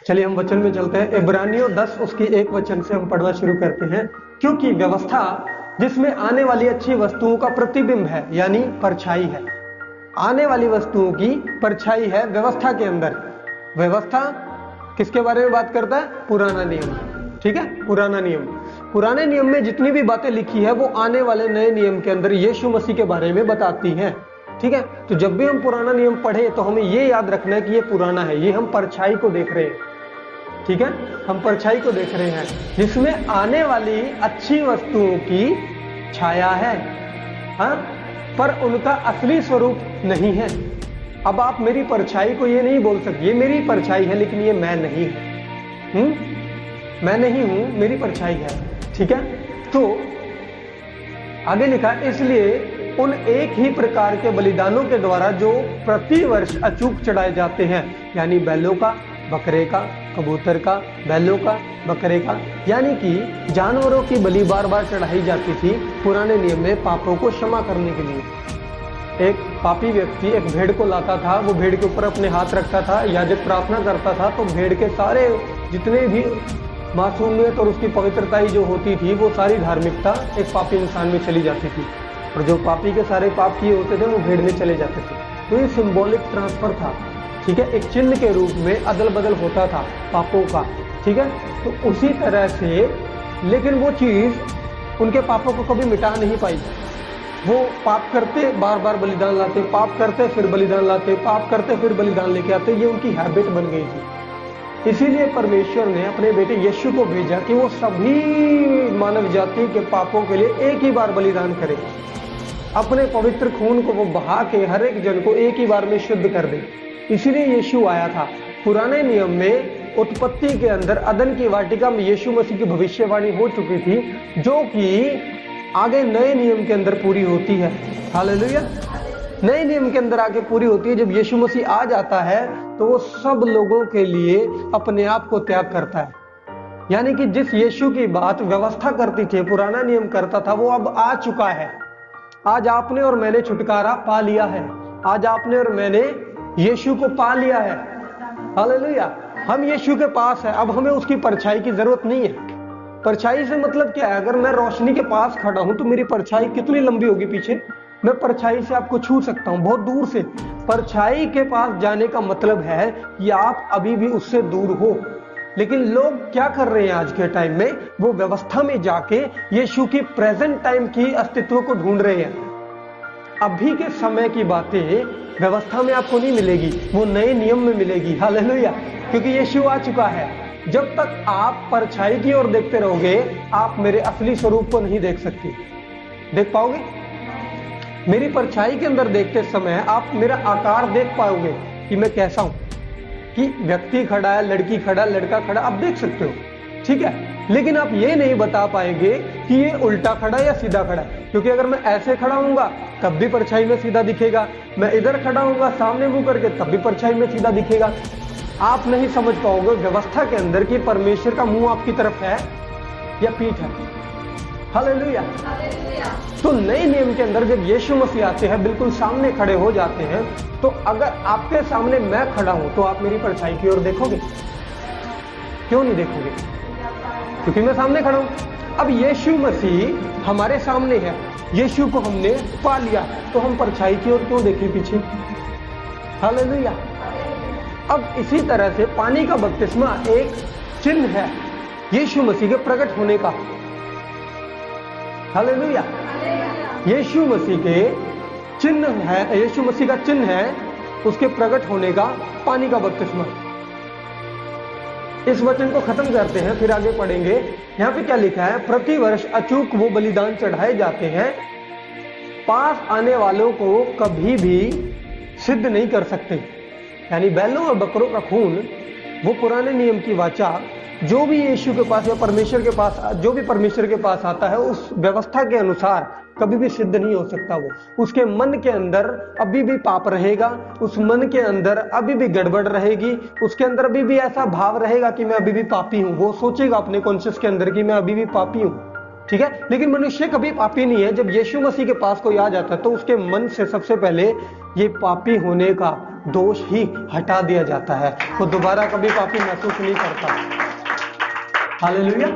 चलिए हम वचन में चलते हैं। इब्रानियों 10 उसकी 1 वचन से हम पढ़ना शुरू करते हैं। क्योंकि व्यवस्था जिसमें आने वाली अच्छी वस्तुओं का प्रतिबिंब है, यानी परछाई है। आने वाली वस्तुओं की परछाई है व्यवस्था के अंदर। व्यवस्था किसके बारे में बात करता है? पुराना नियम। ठीक है, पुराना नियम। पुराने नियम में जितनी भी बातें लिखी है वो आने वाले नए नियम के अंदर यीशु मसीह के बारे में बताती हैं। ठीक है, तो जब भी हम पुराना नियम पढ़े तो हमें ये याद रखना है कि ये पुराना है, ये हम परछाई को देख रहे हैं। ठीक है, हम परछाई को देख रहे हैं जिसमें आने वाली अच्छी वस्तुओं की छाया है, हाँ, पर उनका असली स्वरूप नहीं है। अब आप मेरी परछाई को ये नहीं बोल सकते ये मेरी परछाई है लेकिन ये मैं नहीं हूं। मैं नहीं हूं, मेरी परछाई है। ठीक है, तो आगे लिखा, इसलिए उन एक ही प्रकार के बलिदानों के द्वारा जो प्रतिवर्ष अचूक चढ़ाए जाते हैं, यानी बैलों का, बकरे का, कबूतर का, बैलों का, बकरे का, यानी कि जानवरों की बलि बार बार चढ़ाई जाती थी पुराने नियम में पापों को क्षमा करने के लिए। एक पापी व्यक्ति एक भेड़ को लाता था, वो भेड़ के ऊपर अपने हाथ रखता था, याजक प्रार्थना करता था तो भेड़ के सारे जितने भी मासूमियत और उसकी पवित्रता जो होती थी वो सारी धार्मिकता एक पापी इंसान में चली जाती थी, और जो पापी के सारे पाप किए होते थे वो भेड़ में चले जाते थे। तो ये सिंबॉलिक ट्रांसफर था। ठीक है, एक चिन्ह के रूप में अदल बदल होता था पापों का। ठीक है, तो उसी तरह से, लेकिन वो चीज उनके पापों को कभी मिटा नहीं पाई। वो पाप करते बार बार बलिदान लाते, पाप करते फिर बलिदान लाते, पाप करते फिर बलिदान लेके आते, ये उनकी हैबिट बन गई थी। इसीलिए परमेश्वर ने अपने बेटे यीशु को भेजा कि वो सभी मानव जाति के पापों के लिए एक ही बार बलिदान करे, अपने पवित्र खून को वो बहा के हर एक जन को एक ही बार में शुद्ध कर दे। इसीलिए यीशु आया था। पुराने नियम में उत्पत्ति के अंदर अदन की वाटिका में यीशु मसीह की भविष्यवाणी हो चुकी थी, जो कि आगे नए नियम के अंदर पूरी होती है। हालेलुया, नए नियम के अंदर आके पूरी होती है। जब यीशु मसीह आ जाता है तो वो सब लोगों के लिए अपने आप को त्याग करता है। यानी कि जिस यीशु की बात व्यवस्था करती थी, पुराना नियम करता था, वो अब आ चुका है। आज आपने और मैंने छुटकारा पा लिया है। आज आपने और मैंने यीशु को पा लिया है। हालेलुया, हम यीशु के पास है। अब हमें उसकी परछाई की जरूरत नहीं है। परछाई से मतलब क्या है? अगर मैं रोशनी के पास खड़ा हूं तो मेरी परछाई कितनी लंबी होगी पीछे? मैं परछाई से आपको छू सकता हूं बहुत दूर से। परछाई के पास जाने का मतलब है कि आप अभी भी उससे दूर हो। लेकिन लोग क्या कर रहे हैं आज के टाइम में? वो व्यवस्था में जाके यीशु की प्रेजेंट टाइम की अस्तित्व को ढूंढ रहे हैं। अभी के समय की बातें व्यवस्था में आपको नहीं मिलेगी, वो नए नियम में मिलेगी। हालेलुया, क्योंकि यीशु आ चुका है। जब तक आप परछाई की ओर देखते रहोगे, आप मेरे असली स्वरूप को नहीं देख सकते, देख पाओगे। मेरी परछाई के अंदर देखते समय आप मेरा आकार देख पाओगे कि मैं कैसा हूं, कि व्यक्ति खड़ा है, लड़की खड़ा, लड़का खड़ा, आप देख सकते हो। ठीक है, लेकिन आप ये नहीं बता पाएंगे कि ये उल्टा खड़ा या सीधा खड़ा है, क्योंकि अगर मैं ऐसे खड़ा हूंगा तब भी परछाई में सीधा दिखेगा, मैं इधर खड़ा हूंगा सामने मुंह करके तब भी परछाई में सीधा दिखेगा। आप नहीं समझ पाओगे व्यवस्था के अंदर कि परमेश्वर का मुंह आपकी तरफ है या पीठ है। हालेलुया। तो नए नियम के अंदर जब यीशु मसीह आते हैं, बिल्कुल सामने खड़े हो जाते हैं, तो अगर आपके सामने मैं खड़ा हूं तो आप मेरी परछाई की ओर देखोगे? क्यों नहीं देखोगे? क्योंकि मैं सामने खड़ा हूं। अब यीशु मसीह हमारे सामने है, यीशु को हमने पा लिया, तो हम परछाई की ओर क्यों देखें पीछे? हालेलुया। अब इसी तरह से पानी का बपतिस्मा एक चिन्ह है यीशु मसीह के प्रकट होने का। हालेलुया। यीशु मसीह के चिन्ह है, यीशु मसीह का चिन्ह है उसके प्रकट होने का पानी का बपतिस्मा। इस वचन को खत्म करते हैं, फिर आगे पढ़ेंगे। यहाँ पे क्या लिखा है? प्रतिवर्ष अचूक वो बलिदान चढ़ाए जाते हैं, पास आने वालों को कभी भी सिद्ध नहीं कर सकते। यानी बैलों और बकरों का खून, वो पुराने नियम की वाचा, जो भी यीशु के पास या परमेश्वर के पास, जो भी परमेश्वर के पास आता है, उस व्यवस्था के अनुसार कभी भी सिद्ध नहीं हो सकता। वो उसके मन के अंदर अभी भी पाप रहेगा, उस मन के अंदर अभी भी गड़बड़ रहेगी, उसके अंदर अभी भी ऐसा भाव रहेगा कि मैं अभी भी पापी हूं। वो सोचेगा अपने कॉन्शियस के अंदर कि मैं अभी भी पापी हूं। ठीक है, लेकिन मनुष्य कभी पापी नहीं है। जब यीशु मसीह के पास कोई आ जाता है तो उसके मन से सबसे पहले ये पापी होने का दोष ही हटा दिया जाता है, वो दोबारा कभी पापी महसूस नहीं करता। हालेलुया।